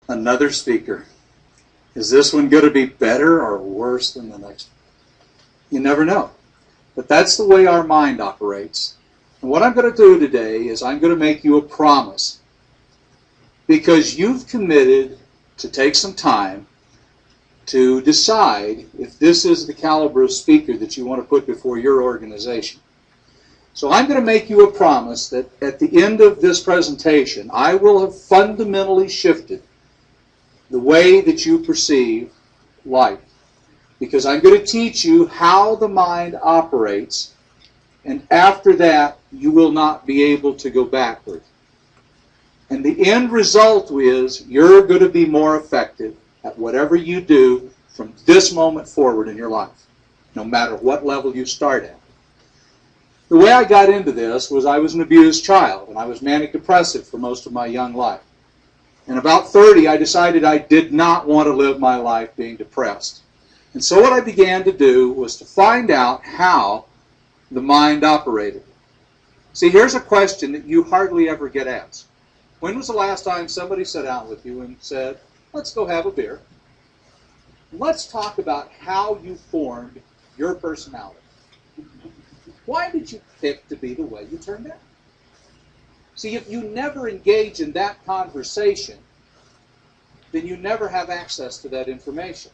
Another speaker. Is this one going to be better or worse than the next? You never know. But that's the way our mind operates. And what I'm going to do today is I'm going to make you a promise. Because you've committed to take some time to decide if this is the caliber of speaker that you want to put before your organization. So I'm going to make you a promise that at the end of this presentation, I will have fundamentally shifted the way that you perceive life. Because I'm going to teach you how the mind operates, and after that, you will not be able to go backward. And the end result is you're going to be more effective at whatever you do from this moment forward in your life, no matter what level you start at. The way I got into this was I was an abused child, and I was manic depressive for most of my young life. And about 30, I decided I did not want to live my life being depressed. And so what I began to do was to find out how the mind operated. See, here's a question that you hardly ever get asked. When was the last time somebody sat down with you and said, let's go have a beer. Let's talk about how you formed your personality. Why did you pick to be the way you turned out? See, if you never engage in that conversation, then you never have access to that information.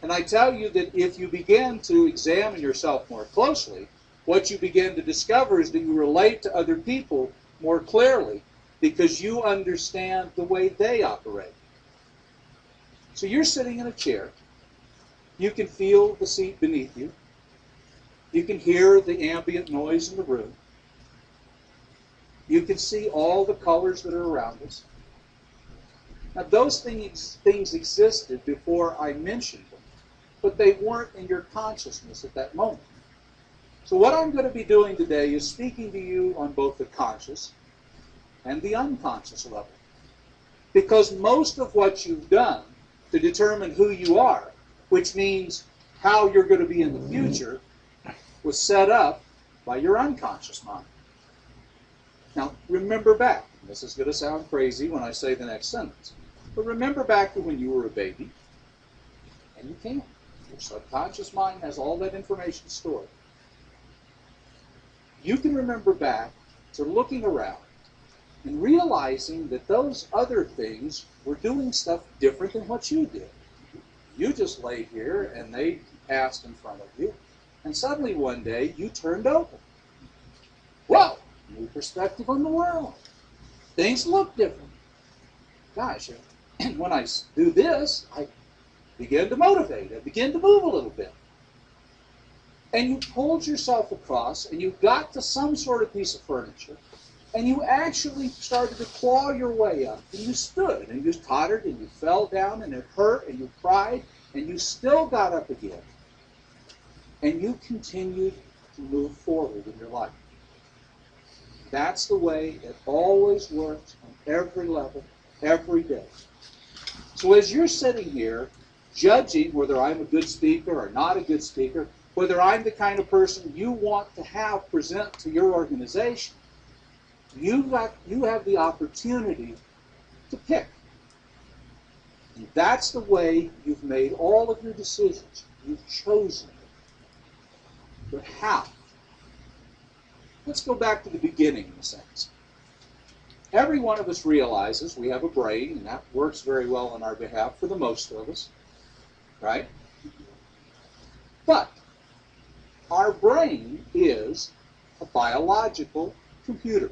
And I tell you that if you begin to examine yourself more closely, what you begin to discover is that you relate to other people more clearly because you understand the way they operate. So you're sitting in a chair. You can feel the seat beneath you. You can hear the ambient noise in the room. You can see all the colors that are around us. Now, those things existed before I mentioned them, but they weren't in your consciousness at that moment. So what I'm going to be doing today is speaking to you on both the conscious and the unconscious level. Because most of what you've done to determine who you are, which means how you're going to be in the future, was set up by your unconscious mind. Now, remember back. This is going to sound crazy when I say the next sentence. But remember back to when you were a baby, and you can. Your subconscious mind has all that information stored. You can remember back to looking around and realizing that those other things were doing stuff different than what you did. You just lay here, and they passed in front of you, and suddenly one day you turned open. Whoa! New perspective on the world. Things look different. Gosh, and when I do this, I begin to motivate. I begin to move a little bit. And you pulled yourself across, and you got to some sort of piece of furniture, and you actually started to claw your way up, and you stood, and you tottered, and you fell down, and it hurt, and you cried, and you still got up again. And you continued to move forward in your life. That's the way it always works on every level, every day. So as you're sitting here, judging whether I'm a good speaker or not a good speaker, whether I'm the kind of person you want to have present to your organization, you have the opportunity to pick. And that's the way you've made all of your decisions. You've chosen it. But how? Let's go back to the beginning in a sense. Every one of us realizes we have a brain, and that works very well on our behalf for the most of us, right? But our brain is a biological computer.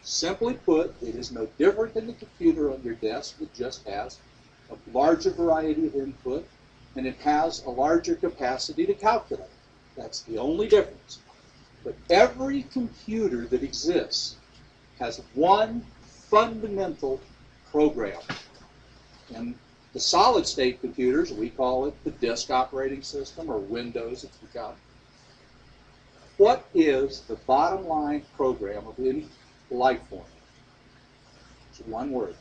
Simply put, it is no different than the computer on your desk. It just has a larger variety of input, and it has a larger capacity to calculate. That's the only difference. But every computer that exists has one fundamental program. In the solid-state computers, we call it the disk operating system, or Windows if you got it. What is the bottom line program of any life form? It's one word.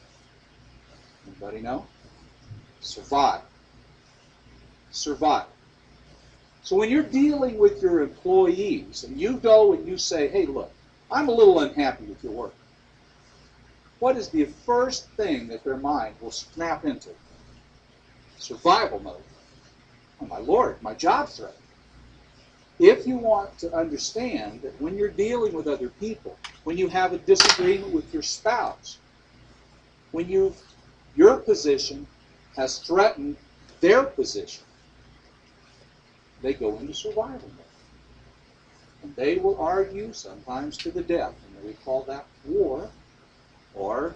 Anybody know? Survive. Survive. So when you're dealing with your employees and you go and you say, hey, look, I'm a little unhappy with your work. what is the first thing that their mind will snap into? Survival mode. Oh my Lord, my job's threatened. If you want to understand that when you're dealing with other people, when you have a disagreement with your spouse, when your position has threatened their position, they go into survival mode. And they will argue, sometimes to the death. And we call that war or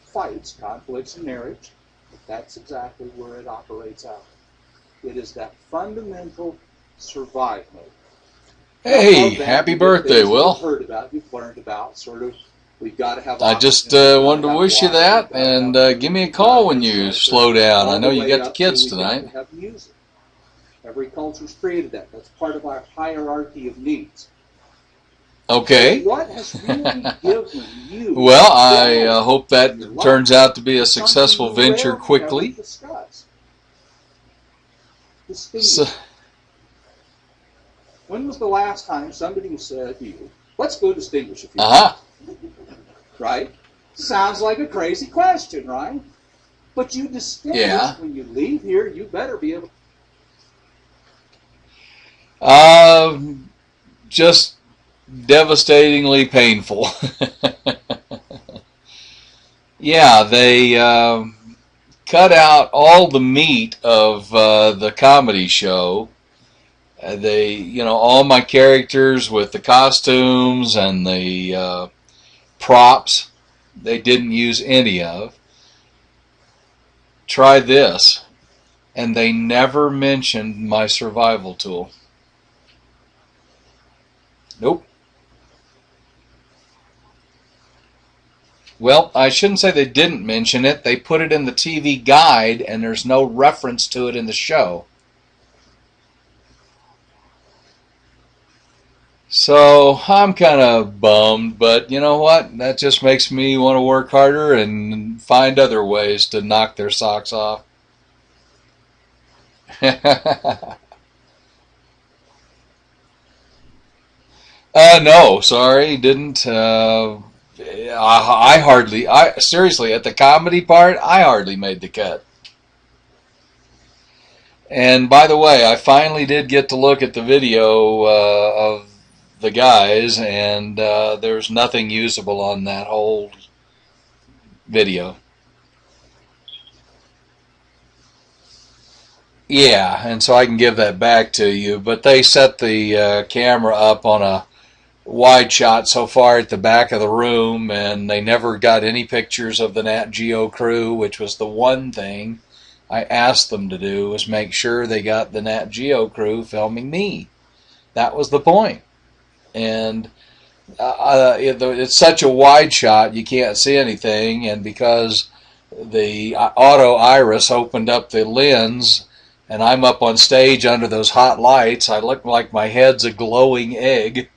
fights, conflicts in marriage. But that's exactly where it operates out. It is that fundamental survive mode. Hey, happy birthday, Will. You've heard about, you've learned about, sort of, we've got to have. I just wanted to wish you that, and give me a call when you slow down. I know you got the kids tonight. Have music. Every culture's created that. That's part of our hierarchy of needs. Okay. What has really given you? Well, I hope that turns out to be a successful venture quickly. So, when was the last time somebody said to you, let's go distinguish a few? Right? Sounds like a crazy question, right? But you distinguish when you leave here, you better be able to. Just devastatingly painful. Yeah, they cut out all the meat of the comedy show. All my characters with the costumes and the props, they didn't use any of. Try this. And they never mentioned my survival tool. Nope. Well, I shouldn't say they didn't mention it. They put it in the TV guide, and there's no reference to it in the show. So I'm kind of bummed, but you know what? That just makes me want to work harder and find other ways to knock their socks off. No, sorry, didn't. Seriously, at the comedy part, I hardly made the cut. And by the way, I finally did get to look at the video of the guys, and there's nothing usable on that whole video. Yeah, and so I can give that back to you, but they set the camera up on a wide shot so far at the back of the room, and they never got any pictures of the Nat Geo crew, which was the one thing I asked them to do, was make sure they got the Nat Geo crew filming me. That was the point. And it's such a wide shot, you can't see anything, and because the auto iris opened up the lens, and I'm up on stage under those hot lights, I look like my head's a glowing egg.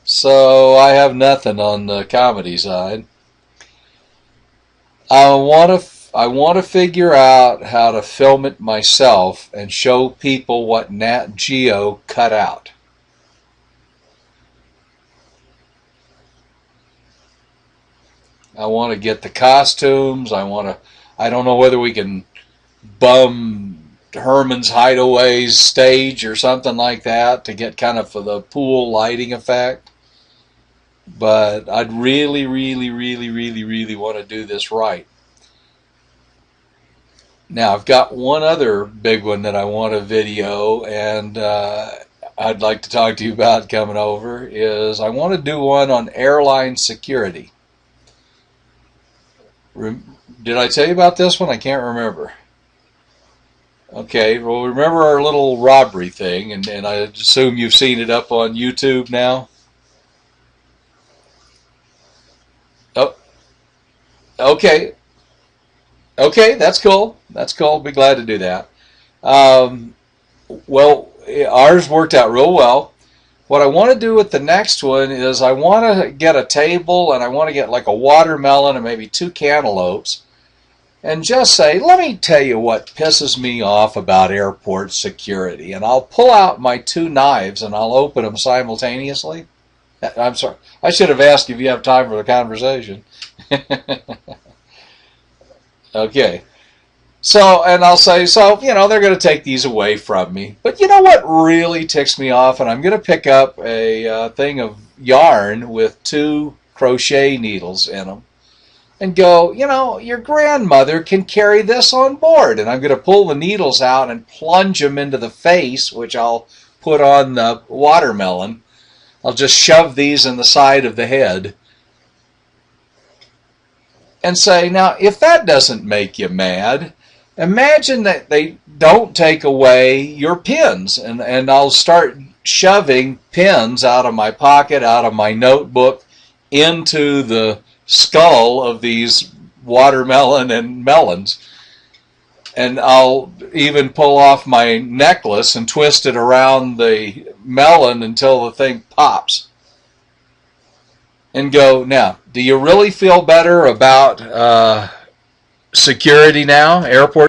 So I have nothing on the comedy side. I want to figure out how to film it myself and show people what Nat Geo cut out. I want to get the costumes. I don't know whether we can bum Herman's Hideaway's stage or something like that to get kind of for the pool lighting effect. But I'd really, really, really, really, really want to do this right. Now, I've got one other big one that I want to video, and I'd like to talk to you about coming over, is I want to do one on airline security. Did I tell you about this one? I can't remember. Okay, well, remember our little robbery thing, and I assume you've seen it up on YouTube now? Oh, okay. Okay, that's cool. That's cool. Be glad to do that. Well, ours worked out real well. What I want to do with the next one is I want to get a table, and I want to get like a watermelon and maybe 2 cantaloupes, and just say, let me tell you what pisses me off about airport security. And I'll pull out my 2 knives and I'll open them simultaneously. I'm sorry. I should have asked if you have time for the conversation. Okay. So, and I'll say, so, they're going to take these away from me. But you know what really ticks me off? And I'm going to pick up a thing of yarn with 2 crochet needles in them and go, your grandmother can carry this on board. And I'm going to pull the needles out and plunge them into the face, which I'll put on the watermelon. I'll just shove these in the side of the head and say, now, if that doesn't make you mad, imagine that they don't take away your pins, and I'll start shoving pins out of my pocket, out of my notebook, into the skull of these watermelon and melons. And I'll even pull off my necklace and twist it around the melon until the thing pops. And go, now, do you really feel better about security now, airport